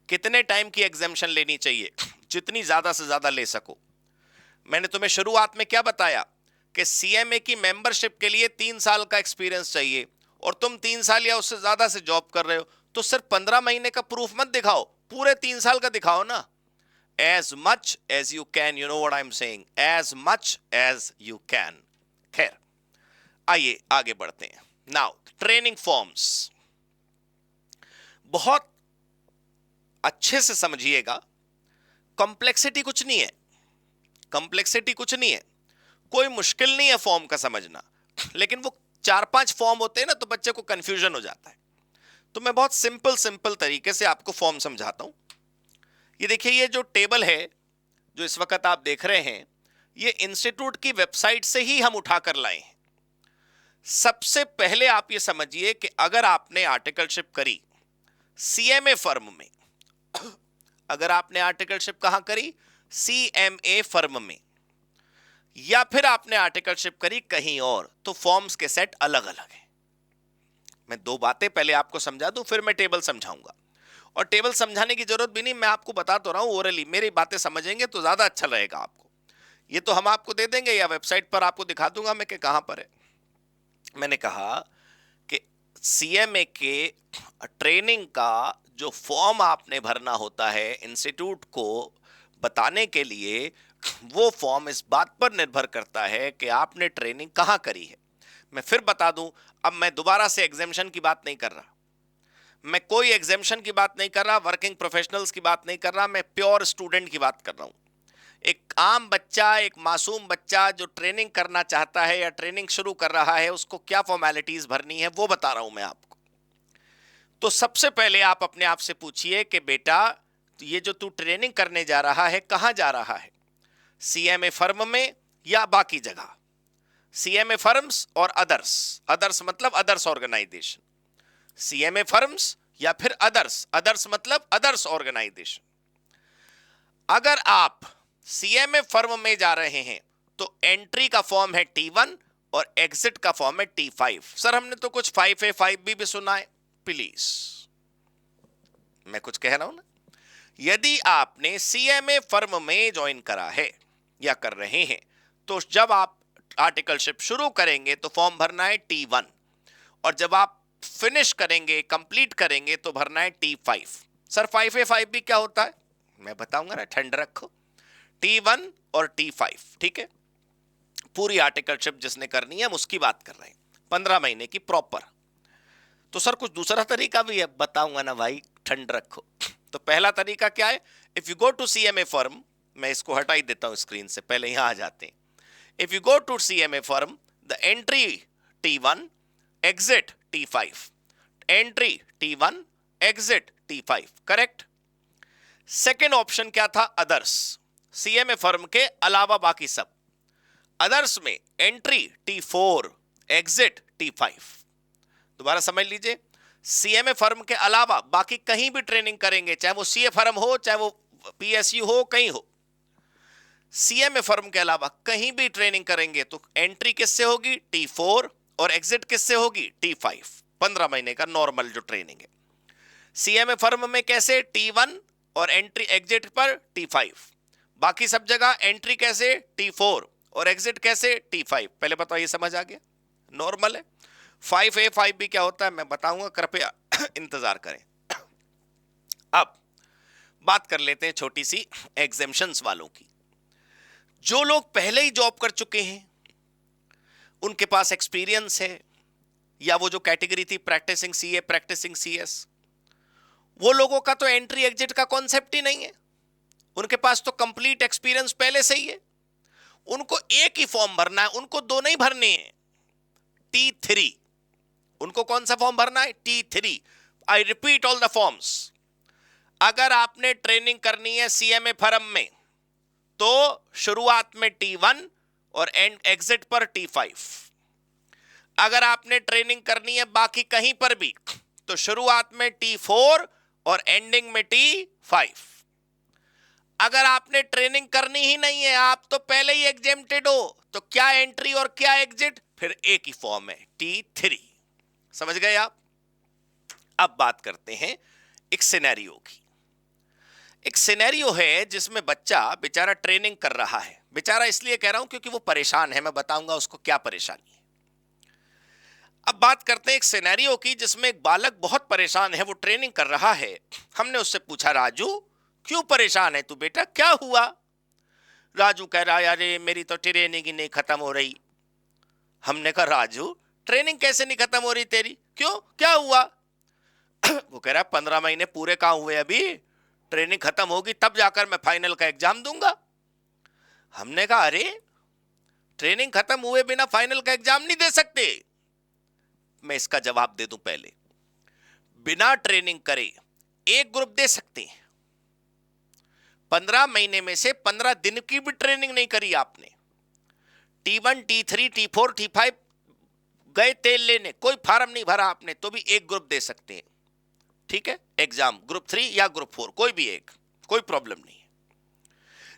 कितने टाइम की एग्जेम्पशन लेनी चाहिए? जितनी ज्यादा से ज्यादा ले सको। मैंने तुम्हें शुरुआत में क्या बताया कि सीएमए की मेंबरशिप के लिए 3 साल का एक्सपीरियंस चाहिए, और तुम 3 साल या उससे ज्यादा से जॉब कर रहे हो, तो सिर्फ 15 महीने का प्रूफ मत दिखाओ, पूरे 3 साल का दिखाओ ना। as much as you can, you know what I'm saying, as much as you can। खैर, आइए आगे बढ़ते हैं। नाउ ट्रेनिंग फॉर्म्स, बहुत अच्छे से समझिएगा, कॉम्प्लेक्सिटी कुछ नहीं है, कॉम्प्लेक्सिटी कुछ नहीं है, कोई मुश्किल नहीं है फॉर्म का समझना, लेकिन वो 4-5 फॉर्म होते हैं ना तो बच्चे को कंफ्यूजन हो जाता है। तो मैं बहुत सिंपल तरीके से आपको फॉर्म समझाता हूं। ये देखिए, ये जो टेबल है जो इस वक्त आप देख रहे हैं, ये इंस्टीट्यूट की वेबसाइट से ही हम उठा कर लाए हैं। सबसे पहले आप ये समझिए कि अगर आपने आर्टिकलशिप करी सीएमए फर्म में, अगर आपने आर्टिकलशिप कहां करी? सीएमए फर्म में, या फिर आपने आर्टिकलशिप करी कहीं और, तो फॉर्म्स के सेट अलग अलग हैं। मैं 2 बातें पहले आपको समझा दूं, फिर मैं टेबल समझाऊंगा। और टेबल समझाने की जरूरत भी नहीं, मैं आपको बता तो रहा हूं ओरली, मेरी बातें समझेंगे तो ज्यादा अच्छा रहेगा आपको। ये तो हम आपको दे देंगे या वेबसाइट पर आपको दिखा दूंगा मैं कि कहां पर है। मैंने कहा कि सीएमए के ट्रेनिंग का जो फॉर्म आपने भरना होता है इंस्टीट्यूट को बताने के लिए, वो फॉर्म इस बात पर निर्भर करता है कि आपने ट्रेनिंग कहां करी है। मैं फिर बता दूं, अब मैं दोबारा से एग्जेम्पशन की बात नहीं कर रहा, मैं कोई एग्जेम्पशन की बात नहीं कर रहा, वर्किंग प्रोफेशनल्स की बात नहीं कर रहा, मैं प्योर स्टूडेंट की बात कर रहा हूं। एक आम बच्चा, एक मासूम बच्चा जो ट्रेनिंग करना चाहता है या ट्रेनिंग शुरू कर रहा है, उसको क्या फॉर्मेलिटीज भरनी है वो बता रहा हूं मैं आपको। तो सबसे पहले आप अपने आप से पूछिए कि बेटा, ये जो तू ट्रेनिंग करने जा रहा है कहां जा रहा है? सीएमए फर्म में या बाकी जगह? सीएमए फर्म्स और अदर्स, अदर्स मतलब अदर्स ऑर्गेनाइजेशन, सीएमए फर्म्स या फिर अदर्स, अदर्स मतलब अदर्स ऑर्गेनाइजेशन। अगर आप सीएमए फर्म में जा रहे हैं तो एंट्री का फॉर्म है T1 और एग्जिट का फॉर्म है T5। सर हमने तो कुछ 5A 5B भी सुना है। प्लीज, मैं कुछ कह रहा हूं ना। यदि आपने सीएमए फर्म में ज्वाइन करा है या कर रहे हैं, तो जब आप आर्टिकलशिप शुरू करेंगे तो फॉर्म भरना है T1, और जब आप फिनिश करेंगे, कंप्लीट करेंगे, तो भरना है T5। सर 5A 5B क्या होता है? मैं बताऊंगा ना, ठंड रखो। T1 और T5, ठीक है। पूरी आर्टिकलशिप जिसने करनी है हम उसकी बात कर रहे हैं, 15 महीने की प्रॉपर। तो सर कुछ दूसरा तरीका भी है, बताऊंगा ना भाई, ठंड रखो। तो पहला तरीका क्या है? If you go to CMA firm, मैं इसको हटा ही देता हूं स्क्रीन से, पहले यहां आ जाते हैं। If you go to CMA firm, the entry T1, exit T5, entry T1, exit T5, correct. Second option क्या था? अदर्स, सीएमए फर्म के अलावा बाकी सब। अदर्स में एंट्री T4, एग्जिट T5। दोबारा समझ लीजिए, सीएमए फर्म के अलावा बाकी कहीं भी ट्रेनिंग करेंगे, चाहे वो सीए फर्म हो, चाहे वो पीएसयू हो, कहीं हो, सीएमए फर्म के अलावा कहीं भी ट्रेनिंग करेंगे तो एंट्री किससे होगी? T4, और एग्जिट किससे होगी? T5। 15 महीने का नॉर्मल जो ट्रेनिंग है। सीएमए फर्म में कैसे? T1 और एंट्री एग्जिट पर T5। बाकी सब जगह एंट्री कैसे? T4 और एग्जिट कैसे? T5। पहले बताओ, ये समझ आ गया? नॉर्मल है। 5A 5B क्या होता है मैं बताऊंगा, कृपया इंतजार करें। अब बात कर लेते हैं छोटी सी एग्जेम्पशंस वालों की। जो लोग पहले ही जॉब कर चुके हैं, उनके पास एक्सपीरियंस है, या वो जो कैटेगरी थी प्रैक्टिसिंग सीए, प्रैक्टिसिंग सीएस, वो लोगों का तो एंट्री एग्जिट का कॉन्सेप्ट ही नहीं है। उनके पास तो कंप्लीट एक्सपीरियंस पहले से ही है। उनको एक ही फॉर्म भरना है, उनको दो नहीं भरने हैं, T3। उनको कौन सा फॉर्म भरना है? T3। I repeat all the forms. अगर आपने ट्रेनिंग करनी है सीएमए फर्म में, तो शुरुआत में T1 और एंड एग्जिट पर T5। अगर आपने ट्रेनिंग करनी है बाकी कहीं पर भी, तो शुरुआत में T4 और एंडिंग में T5। अगर आपने ट्रेनिंग करनी ही नहीं है, आप तो पहले ही एग्जेम्प्टेड हो, तो क्या एंट्री और क्या एग्जिट? फिर एक ही फॉर्म है, T3। समझ गए आप? अब बात करते हैं एक सिनेरियो की। एक सिनेरियो है जिसमें बच्चा बेचारा ट्रेनिंग कर रहा है। बेचारा इसलिए कह रहा हूं क्योंकि वो परेशान है, मैं बताऊंगा उसको क्या परेशानी है। अब बात करते हैं एक सिनेरियो की जिसमें एक बालक बहुत परेशान है, वो ट्रेनिंग कर रहा है। हमने उससे पूछा, राजू क्यों परेशान है तू बेटा, क्या हुआ? राजू कह रहा है, अरे मेरी तो ट्रेनिंग ही नहीं खत्म हो रही। हमने कहा, राजू ट्रेनिंग कैसे नहीं खत्म हो रही तेरी, क्यों, क्या हुआ? वो कह रहा है 15 महीने पूरे कहां हुए, अभी ट्रेनिंग खत्म होगी तब जाकर मैं फाइनल का एग्जाम दूंगा। हमने कहा, अरे ट्रेनिंग खत्म हुए बिना फाइनल का एग्जाम नहीं दे सकते। मैं इसका जवाब दे दूं पहले। बिना ट्रेनिंग करे एक ग्रुप दे सकते हैं। 15 महीने में से 15 दिन की भी ट्रेनिंग नहीं करी आपने, T1, T3, T4, T5 गए तेल लेने, कोई फार्म नहीं भरा आपने, तो भी एक ग्रुप दे सकते हैं। ठीक है, एग्जाम ग्रुप 3 या ग्रुप 4, कोई भी एक, कोई प्रॉब्लम नहीं है।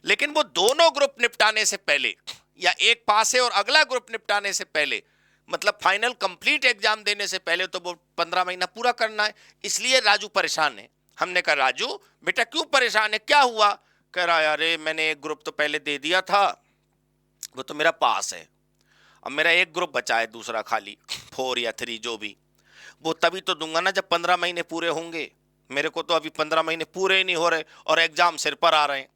लेकिन वो दोनों ग्रुप निपटाने से पहले, या एक पास है और अगला ग्रुप निपटाने से पहले, मतलब फाइनल कंप्लीट एग्जाम देने से पहले, तो वो 15 महीना पूरा करना है। इसलिए राजू परेशान है। हमने कहा, राजू बेटा क्यों परेशान है, क्या हुआ? कह रहा है, अरे मैंने एक ग्रुप तो पहले दे दिया था, वो तो मेरा पास है, अब मेरा एक ग्रुप बचा है दूसरा खाली, 4 या 3 जो भी, वो तभी तो दूंगा ना जब 15 महीने पूरे होंगे। मेरे को तो अभी 15 महीने पूरे ही नहीं हो रहे और एग्जाम सिर पर आ रहे हैं।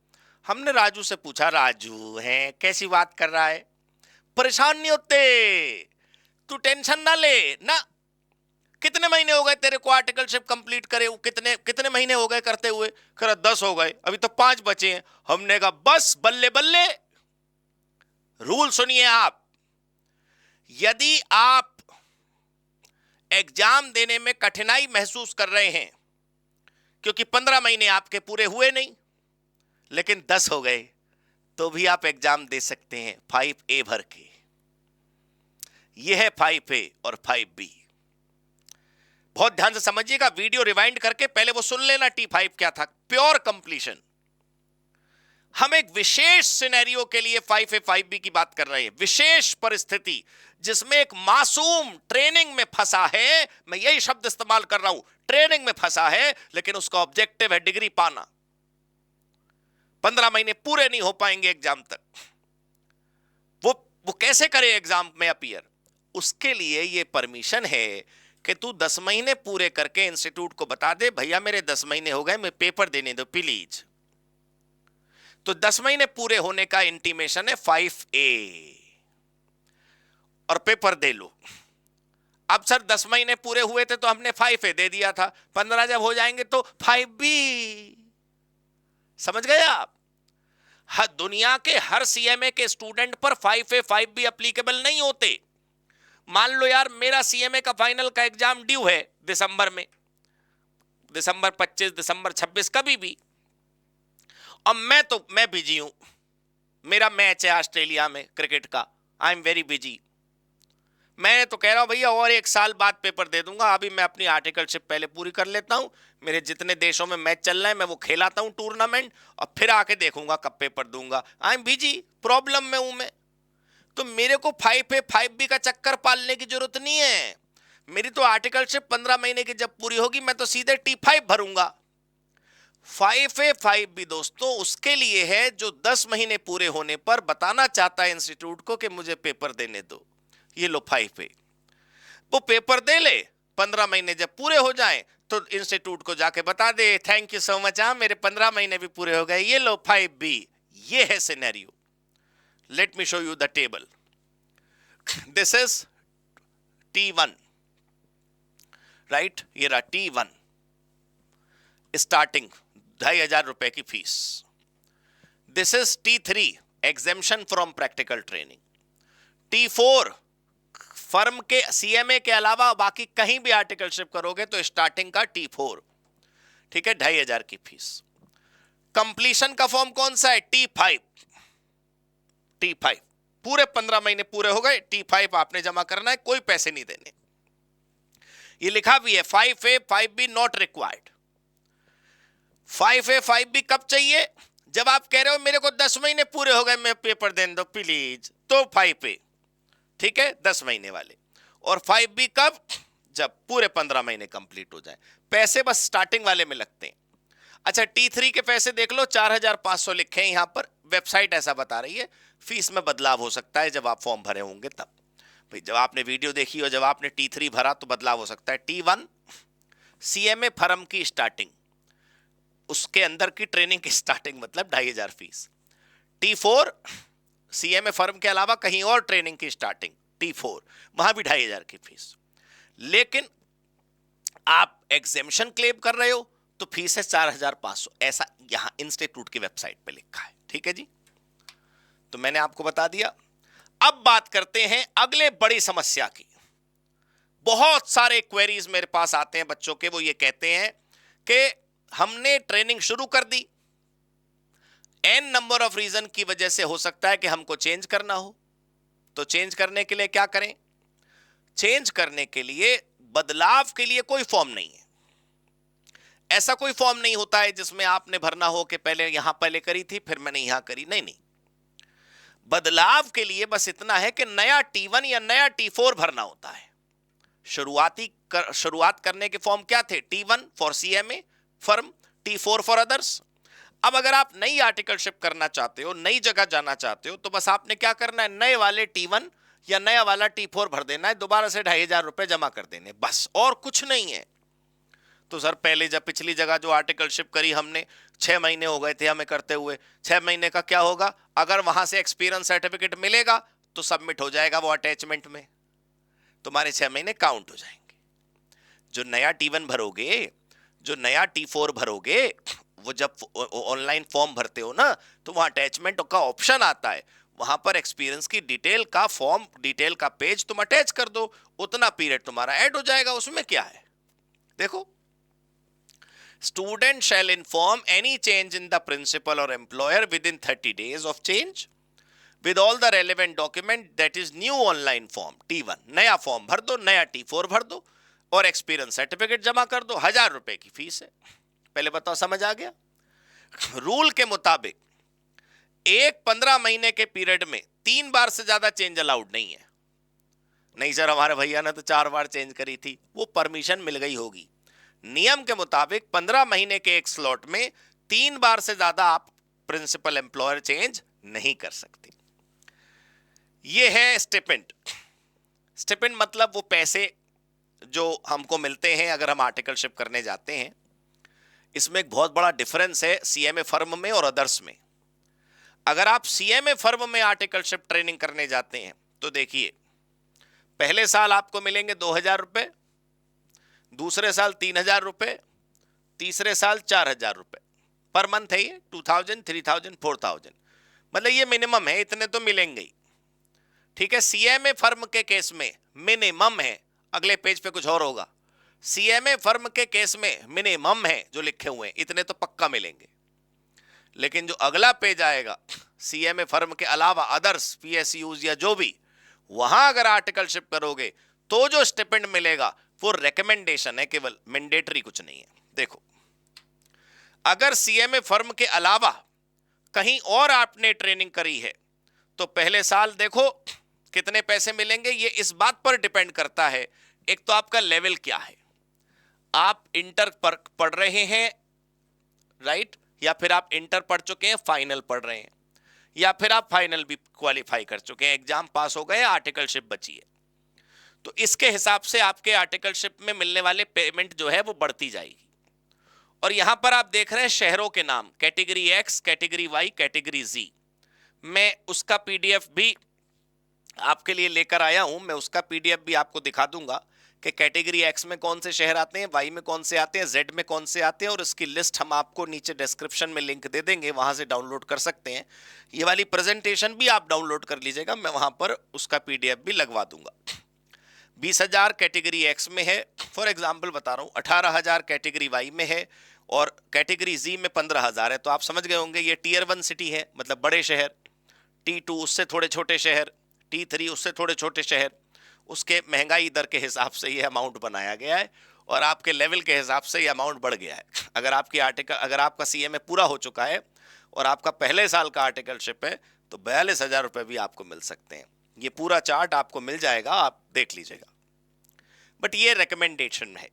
हमने राजू से पूछा, राजू है कैसी बात कर रहा है, परेशान नहीं होते, तू टेंशन ना ले ना। कितने महीने हो गए तेरे को आर्टिकलशिप कंप्लीट करे, कितने कितने महीने हो गए करते हुए? कह 10 हो गए, अभी तो 5 बचे हैं। हमने कहा, बस बल्ले बल्ले। रूल सुनिए आप, यदि आप एग्जाम देने में कठिनाई महसूस कर रहे हैं क्योंकि 15 महीने आपके पूरे हुए नहीं लेकिन 10 हो गए, तो भी आप एग्जाम दे सकते हैं 5A भर के। यह है 5A और 5B। बहुत ध्यान से समझिएगा, वीडियो रिवाइंड करके पहले वो सुन लेना T5 क्या था, प्योर कंप्लीशन। हम एक विशेष सिनेरियो के लिए 5A 5B की बात कर रहे हैं, विशेष परिस्थिति जिसमें एक मासूम ट्रेनिंग में फंसा है। मैं यही शब्द इस्तेमाल कर रहा हूं, ट्रेनिंग में फंसा है, लेकिन उसका ऑब्जेक्टिव है डिग्री पाना। 15 महीने पूरे नहीं हो पाएंगे एग्जाम तक, वो कैसे करे एग्जाम में अपीयर? उसके लिए ये परमिशन है कि तू 10 महीने पूरे करके इंस्टीट्यूट को बता दे, भैया मेरे 10 महीने हो गए, मैं पेपर देने दो प्लीज। तो 10 महीने पूरे होने का इंटीमेशन है 5A, और पेपर दे लो। अब सर 10 महीने पूरे हुए थे तो हमने 5A दे दिया था, 15 जब हो जाएंगे तो 5B। समझ गए आप? हर दुनिया के हर सीएमए के स्टूडेंट पर 5A 5B एप्लीकेबल नहीं होते। मान लो यार मेरा सीएमए का फाइनल का एग्जाम ड्यू है दिसंबर में, दिसंबर 25, दिसंबर 26, कभी भी, और मैं बिजी हूं, मेरा मैच है ऑस्ट्रेलिया में क्रिकेट का, आई एम वेरी बिजी। मैं तो कह रहा हूं भैया और 1 साल बाद पेपर दे दूंगा, अभी मैं अपनी आर्टिकलशिप पहले पूरी कर लेता हूं, मेरे जितने देशों में मैच चल रहे हैं मैं वो खेलाता हूं टूर्नामेंट, और फिर आके देखूंगा कब पेपर दूंगा, आई एम बिजी, प्रॉब्लम में हूं मैं। तो मेरे को 5A 5B का चक्कर पालने की जरूरत नहीं है। मेरी तो आर्टिकलशिप 15 महीने की जब पूरी होगी मैं तो सीधे T5 भरूंगा। 5A 5B दोस्तों उसके लिए है जो 10 महीने पूरे होने पर बताना चाहता है इंस्टीट्यूट को कि मुझे पेपर देने दो। ये लो 5A, वो पेपर दे ले, 15 महीने जब पूरे हो जाएं तो इंस्टीट्यूट को जाके बता दे थैंक यू सो मच, हाँ मेरे 15 महीने भी पूरे हो गए, ये लो 5B। ये है scenario. Late me show you the table. This is T1, right, ये रहा T1 स्टार्टिंग 2,500 रुपए की fees. This is T3 exemption from practical training. T4 firm के CMA के अलावा बाकी कहीं भी आर्टिकलशिप करोगे तो स्टार्टिंग का T4, ठीक है, 2,500 की फीस। कंप्लीशन का फॉर्म कौन सा है? T5। T5 पूरे 15 महीने पूरे हो गए, T5 आपने जमा करना है, कोई पैसे नहीं देने। ये लिखा भी है 5A 5B not required. 5A 5B कब चाहिए? जब आप कह रहे हो मेरे को 10 महीने पूरे हो गए, मैं पेपर देने दो प्लीज, तो 5A, ठीक है, 10 महीने वाले। और 5B कब? जब पूरे 15 महीने कंप्लीट हो जाए। पैसे बस स्टार्टिंग वाले में लगते हैं। अच्छा, T3 के पैसे देख लो, 4,500 लिखे हैं यहां पर, वेबसाइट ऐसा बता रही है। फीस में बदलाव हो सकता है जब आप फॉर्म भरे होंगे तब। भाई जब आपने वीडियो देखी हो, जब आपने T3 भरा तो बदलाव हो सकता है। T1 CMA फर्म की स्टार्टिंग, उसके अंदर की ट्रेनिंग की स्टार्टिंग, मतलब 2,500 फीस। T4 CMA फर्म के अलावा कहीं और ट्रेनिंग की स्टार्टिंग, T4 वहां भी 2,500 की फीस। लेकिन आप एग्जेम्पशन क्लेम कर रहे हो तो फीस है 4,500, ऐसा यहां इंस्टीट्यूट की वेबसाइट पे लिखा है, ठीक है जी। तो मैंने आपको बता दिया। अब बात करते हैं अगले बड़ी समस्या की। बहुत सारे क्वेरीज मेरे पास आते हैं बच्चों के, वो ये कहते हैं कि हमने ट्रेनिंग शुरू कर दी, n नंबर ऑफ रीजन की वजह से हो सकता है कि हमको चेंज करना हो, तो चेंज करने के लिए क्या करें? चेंज करने के लिए, बदलाव के लिए कोई फॉर्म नहीं है। ऐसा कोई फॉर्म नहीं होता है जिसमें आपने भरना हो कि पहले यहां पहले करी थी फिर मैंने यहां करी, नहीं नहीं। बदलाव के लिए बस इतना है कि नया T1 या नया T4 भरना होता है। शुरुआत करने के फॉर्म क्या थे? T1 for CMA firm, T4 for others. अब अगर आप नई आर्टिकलशिप करना चाहते हो, नई जगह जाना चाहते हो, तो बस आपने क्या करना है? नए वाले T1 या नया वाला T4 भर देना है, दोबारा से 2,500 रुपए जमा कर देने, बस, और कुछ नहीं है। तो सर पहले जब पिछली जगह जो आर्टिकलशिप करी हमने, 6 महीने हो गए थे हमें करते हुए, 6 महीने का क्या होगा? अगर वहां से एक्सपीरियंस सर्टिफिकेट मिलेगा तो सबमिट हो जाएगा वो अटैचमेंट में, तुम्हारे 6 महीने काउंट हो जाएंगे। जो नया T1 भरोगे, जो नया T4 भरोगे, वो जब ऑनलाइन फॉर्म भरते हो ना, तो वहां अटैचमेंट का ऑप्शन आता है, वहां पर एक्सपीरियंस की डिटेल का फॉर्म, डिटेल का पेज तुम अटैच कर दो, उतना पीरियड तुम्हारा ऐड हो जाएगा। उसमें क्या है? देखो, student shall inform any change in the principal or employer within 30 days of change with all the relevant document, that is new online form T1, नया फॉर्म भर दो, नया T4 भर दो और एक्सपीरियंस सर्टिफिकेट जमा कर दो। 1,000 रुपए की फीस है। पहले बताओ, समझ आ गया? रूल के मुताबिक एक 15 महीने के पीरियड में 3 बार से ज्यादा चेंज अलाउड नहीं है। नहीं सर, हमारे भैया ने तो 4 बार चेंज करी थी, वो परमिशन मिल गई होगी। नियम के मुताबिक 15 महीने के एक स्लॉट में 3 बार से ज्यादा आप प्रिंसिपल एम्प्लॉयर चेंज नहीं कर सकते। ये है स्टिपेंड। स्टिपेंड मतलब वो पैसे जो हमको मिलते हैं अगर हम आर्टिकलशिप करने जाते हैं। इसमें एक बहुत बड़ा डिफरेंस है CMA फर्म में और अदर्स में। अगर आप CMA फर्म में आर्टिकलशिप ट्रेनिंग करने जाते हैं तो देखिए, पहले साल आपको मिलेंगे 2,000 रुपए, दूसरे साल 3,000 रुपए, तीसरे साल 4,000 रुपए पर मंथ है। ये 2,000, 3,000, 4,000, मतलब ये मिनिमम है, इतने तो मिलेंगे ही, ठीक है। CMA फर्म के केस में मिनिमम है, अगले पेज पे कुछ और होगा। CMA फर्म के केस में मिनिमम है जो लिखे हुए हैं, इतने तो पक्का मिलेंगे। लेकिन जो अगला पेज आएगा, CMA फर्म के अलावा अदर्स PSUs या जो भी, वहां अगर आर्टिकलशिप करोगे तो जो स्टिपेंड मिलेगा वो रिकमेंडेशन है, केवल मैंडेटरी कुछ नहीं है। देखो, अगर CMA फर्म के अलावा कहीं और आपने ट्रेनिंग करी है तो पहले साल देखो कितने पैसे मिलेंगे। ये इस बात पर डिपेंड करता है, एक तो आपका लेवल क्या है, आप इंटर पर पढ़ रहे हैं, राइट, या फिर आप इंटर पढ़ चुके हैं, फाइनल पढ़ रहे हैं, या फिर आप फाइनल भी क्वालिफाई कर चुके हैं, एग्जाम पास हो गए, आर्टिकलशिप बची है। तो इसके हिसाब से आपके आर्टिकलशिप में मिलने वाले पेमेंट जो है वो बढ़ती जाएगी। और यहां पर आप देख रहे हैं शहरों के नाम, category X, category Y, category Z. मैं उसका पीडीएफ भी आपके लिए लेकर आया हूं, मैं उसका पीडीएफ भी आपको दिखा दूंगा कि कैटेगरी एक्स में कौन से शहर आते हैं, वाई में कौन से आते हैं, जेड में कौन से आते हैं, और इसकी लिस्ट हम आपको नीचे डिस्क्रिप्शन में लिंक दे देंगे, वहां से डाउनलोड कर सकते हैं। ये वाली प्रेजेंटेशन भी आप डाउनलोड कर लीजिएगा, मैं वहां पर उसका पीडीएफ भी लगवा दूंगा। 20,000 कैटेगरी एक्स में है, फॉर एग्जाम्पल बता रहा हूँ। 18,000 कैटेगरी वाई में है, और कैटेगरी जी में 15,000 है। तो आप समझ गए होंगे ये टीयर 1 सिटी है, मतलब बड़े शहर। T2 उससे थोड़े छोटे शहर, T3 उससे थोड़े छोटे शहर। उसके महंगाई दर के हिसाब से ये अमाउंट बनाया गया है, और आपके लेवल के हिसाब से ये अमाउंट बढ़ गया है। अगर आपका सीएमए पूरा हो चुका है और आपका पहले साल का आर्टिकलशिप है, तो 42,000 रुपये भी आपको मिल सकते हैं। ये पूरा चार्ट आपको मिल जाएगा, आप देख लीजिएगा। बट ये रिकमेंडेशन है।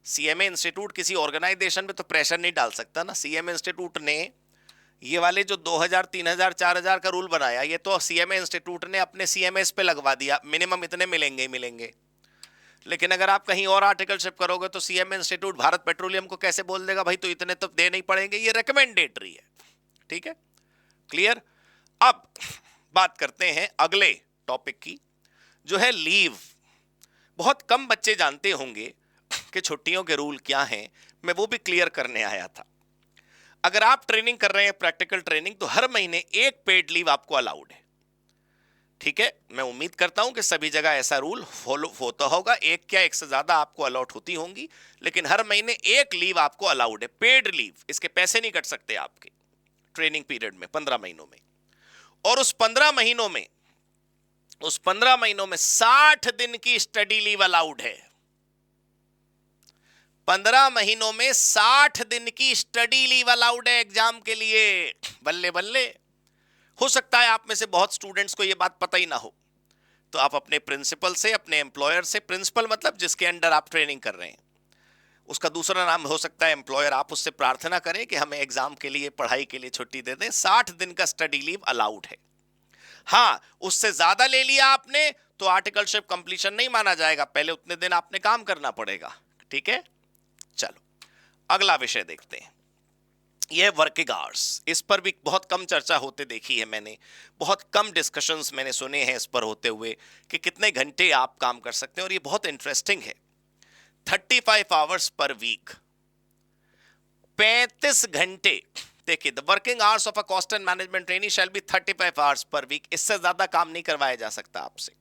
सीएमए इंस्टीट्यूट किसी ऑर्गेनाइजेशन में तो प्रेशर नहीं डाल सकता ना। सीएमए इंस्टीट्यूट ने ये वाले जो 2,000, 3,000, 4,000 का रूल बनाया, ये तो सीएमए इंस्टीट्यूट ने अपने सीएमएस पे लगवा दिया, मिनिमम इतने मिलेंगे ही मिलेंगे। लेकिन अगर आप कहीं और आर्टिकलशिप करोगे तो सीएमए इंस्टीट्यूट भारत पेट्रोलियम को कैसे बोल देगा भाई तो इतने तो देने ही पड़ेंगे। ये रिकमेंडेटरी है, ठीक है, क्लियर। अब बात करते हैं अगले टॉपिक की, जो है लीव। बहुत कम बच्चे जानते होंगे कि छुट्टियों के रूल क्या हैं, मैं वो भी क्लियर करने आया था। अगर आप ट्रेनिंग कर रहे हैं, प्रैक्टिकल ट्रेनिंग, तो हर महीने एक पेड लीव आपको अलाउड है, ठीक है। मैं उम्मीद करता हूं कि सभी जगह ऐसा रूल फॉलो होता होगा, एक क्या एक से ज्यादा आपको अलॉट होती होंगी, लेकिन हर महीने एक लीव आपको अलाउड है, पेड लीव। इसके पैसे नहीं कट सकते आपके ट्रेनिंग पीरियड में, 15 महीनों में। और उस 15 महीनों में 60 दिन की स्टडी लीव अलाउड है। 15 महीनों में 60 दिन की स्टडी लीव अलाउड है एग्जाम के लिए। बल्ले बल्ले। हो सकता है आप में से बहुत स्टूडेंट्स को यह बात पता ही ना हो, तो आप अपने प्रिंसिपल से, अपने एम्प्लॉयर से, प्रिंसिपल मतलब जिसके अंडर आप ट्रेनिंग कर रहे हैं, उसका दूसरा नाम हो सकता है एम्प्लॉयर, आप उससे प्रार्थना करें कि हमें एग्जाम के लिए, पढ़ाई के लिए छुट्टी दे दें। 60 दिन का स्टडी लीव अलाउड है। हाँ, उससे ज्यादा ले लिया आपने तो आर्टिकलशिप कंप्लीशन नहीं माना जाएगा, पहले उतने दिन आपने काम करना पड़ेगा, ठीक है। चलो अगला विषय देखते हैं, यह वर्किंग आवर्स। इस पर भी बहुत कम चर्चा होते देखी है मैंने, बहुत कम डिस्कशंस मैंने सुने हैं इस पर होते हुए कि कितने घंटे आप काम कर सकते हैं, और ये बहुत इंटरेस्टिंग है। 35 आवर्स पर वीक, 35 घंटे। देखिए, the working hours of a cost and management trainee shall be 35 hours per week. इससे ज्यादा काम नहीं करवाया जा सकता आपसे।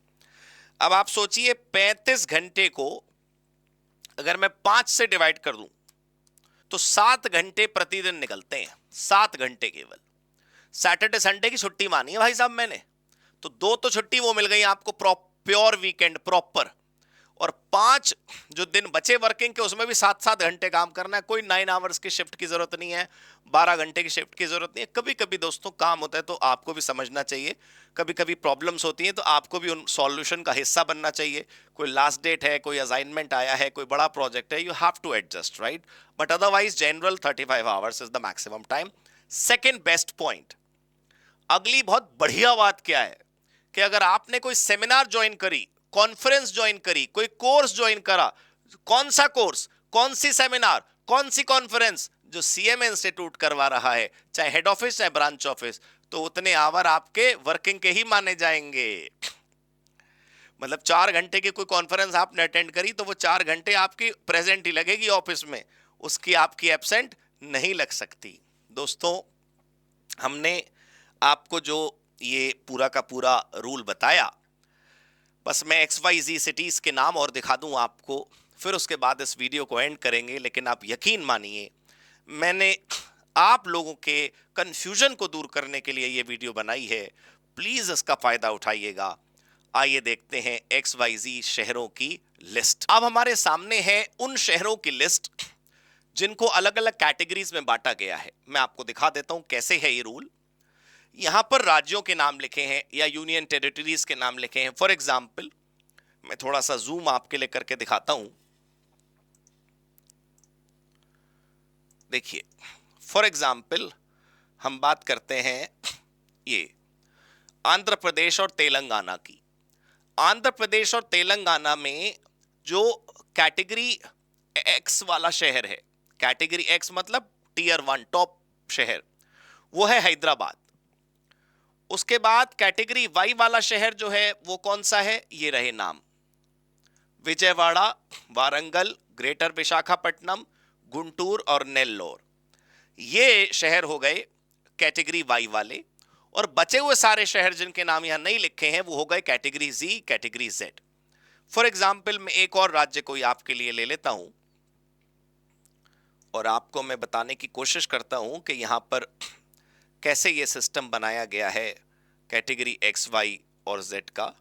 अब आप सोचिए, 35 घंटे को अगर मैं 5 से डिवाइड कर दूं तो 7 घंटे प्रतिदिन निकलते हैं, 7 घंटे केवल। सैटरडे संडे की छुट्टी मानी है भाई साहब मैंने, तो 2 तो छुट्टी वो मिल गई आपको, प्योर वीकेंड प्रॉपर। और 5 जो दिन बचे वर्किंग के, उसमें भी 7-7 घंटे काम करना है। कोई 9 आवर्स की शिफ्ट की जरूरत नहीं है, 12 घंटे की शिफ्ट की जरूरत नहीं है। कभी कभी दोस्तों काम होता है तो आपको भी समझना चाहिए, कभी कभी प्रॉब्लम्स होती हैं तो आपको भी उन सॉल्यूशन का हिस्सा बनना चाहिए। कोई लास्ट डेट है, कोई असाइनमेंट आया है, कोई बड़ा प्रोजेक्ट है, you have to adjust, right. But otherwise general 35 hours is the maximum time. Second best point, अगली बहुत बढ़िया बात क्या है कि अगर आपने कोई सेमिनार ज्वाइन करी, कॉन्फ्रेंस ज्वाइन करी, कोई कोर्स ज्वाइन करा, कौन सा कोर्स, कौन सी सेमिनार, कौन सी कॉन्फ्रेंस, जो सीएमए इंस्टीट्यूट करवा रहा है, चाहे हेड ऑफिस चाहे ब्रांच ऑफिस, तो उतने आवर आपके वर्किंग के ही माने जाएंगे। मतलब 4 घंटे की कोई कॉन्फ्रेंस आपने अटेंड करी तो वो 4 घंटे आपकी प्रेजेंट ही लगेगी ऑफिस में, उसकी आपकी एब्सेंट नहीं लग सकती। दोस्तों, हमने आपको जो ये पूरा का पूरा रूल बताया, बस मैं XYZ सिटीज के नाम और दिखा दूं आपको, फिर उसके बाद इस वीडियो को एंड करेंगे। लेकिन आप यकीन मानिए, मैंने आप लोगों के कंफ्यूजन को दूर करने के लिए ये वीडियो बनाई है, प्लीज इसका फायदा उठाइएगा। आइए देखते हैं XYZ शहरों की लिस्ट। अब हमारे सामने है उन शहरों की लिस्ट जिनको अलग अलग कैटेगरीज में बांटा गया है। मैं आपको दिखा देता हूं कैसे है ये रूल। यहां पर राज्यों के नाम लिखे हैं या यूनियन टेरिटरीज के नाम लिखे हैं। फॉर एग्जाम्पल, मैं थोड़ा सा जूम आपके लिए करके दिखाता हूं। देखिए, फॉर एग्जाम्पल हम बात करते हैं ये आंध्र प्रदेश और तेलंगाना की। आंध्र प्रदेश और तेलंगाना में जो कैटेगरी एक्स वाला शहर है, कैटेगरी एक्स मतलब टीयर 1 टॉप शहर, वो है हैदराबाद। उसके बाद कैटेगरी वाई वाला शहर जो है वो कौन सा है, ये रहे नाम, विजयवाड़ा, वारंगल, ग्रेटर विशाखापट्टनम, गुंटूर और नेल्लोर। ये शहर हो गए कैटेगरी वाई वाले। और बचे हुए सारे शहर जिनके नाम यहां नहीं लिखे हैं वो हो गए category G, category Z. For example मैं एक और राज्य कोई आपके लिए ले लेता हूं और आपको मैं बताने की कोशिश करता हूं कि यहां पर कैसे ये सिस्टम बनाया गया है कैटेगरी एक्स, वाई और जेड का।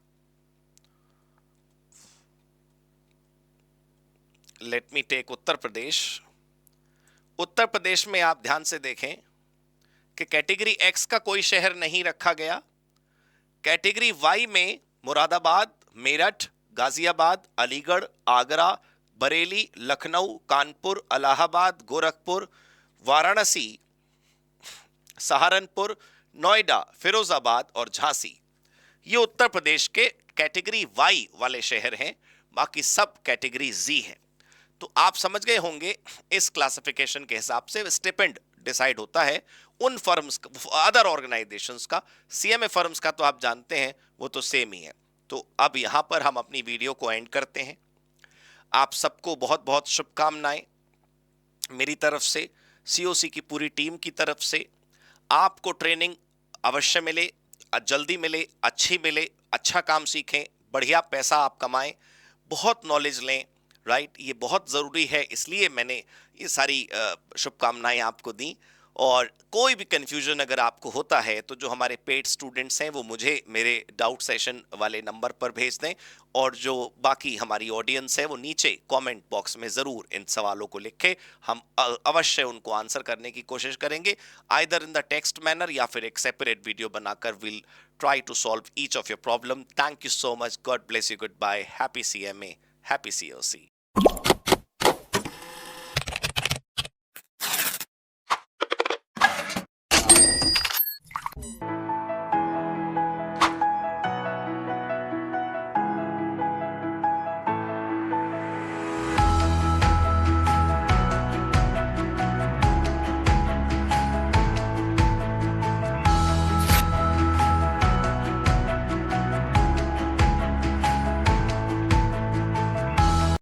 Late me take Uttar Pradesh. Uttar Pradesh में आप ध्यान से देखें कि कैटेगरी एक्स का कोई शहर नहीं रखा गया। कैटेगरी वाई में मुरादाबाद, मेरठ, गाजियाबाद, अलीगढ़, आगरा, बरेली, लखनऊ, कानपुर, इलाहाबाद, गोरखपुर, वाराणसी, सहारनपुर, नोएडा, फिरोजाबाद और झांसी, ये उत्तर प्रदेश के कैटेगरी वाई वाले शहर हैं। बाकी सब कैटेगरी जी हैं। तो आप समझ गए होंगे इस क्लासिफिकेशन के हिसाब से स्टिपेंड डिसाइड होता है उन फर्म्स, अदर ऑर्गेनाइजेशंस का। सीएमए फर्म्स का तो आप जानते हैं वो तो सेम ही है। तो अब यहां पर हम अपनी वीडियो को एंड करते हैं। आप सबको बहुत बहुत शुभकामनाएं मेरी तरफ से, सीओसी की पूरी टीम की तरफ से। आपको ट्रेनिंग अवश्य मिले, जल्दी मिले, अच्छी मिले, अच्छा काम सीखें, बढ़िया पैसा आप कमाएं, बहुत नॉलेज लें। राइट, ये बहुत ज़रूरी है, इसलिए मैंने ये सारी शुभकामनाएं आपको दी। और कोई भी कन्फ्यूजन अगर आपको होता है तो जो हमारे पेड स्टूडेंट्स हैं वो मुझे मेरे डाउट सेशन वाले नंबर पर भेज दें, और जो बाकी हमारी ऑडियंस है वो नीचे कमेंट बॉक्स में ज़रूर इन सवालों को लिखे। हम अवश्य उनको आंसर करने की कोशिश करेंगे, either in the text manner या फिर एक सेपरेट वीडियो बनाकर will try to solve each of your problem. Thank you so much, God bless you, good bye, happy CMA, happy COC।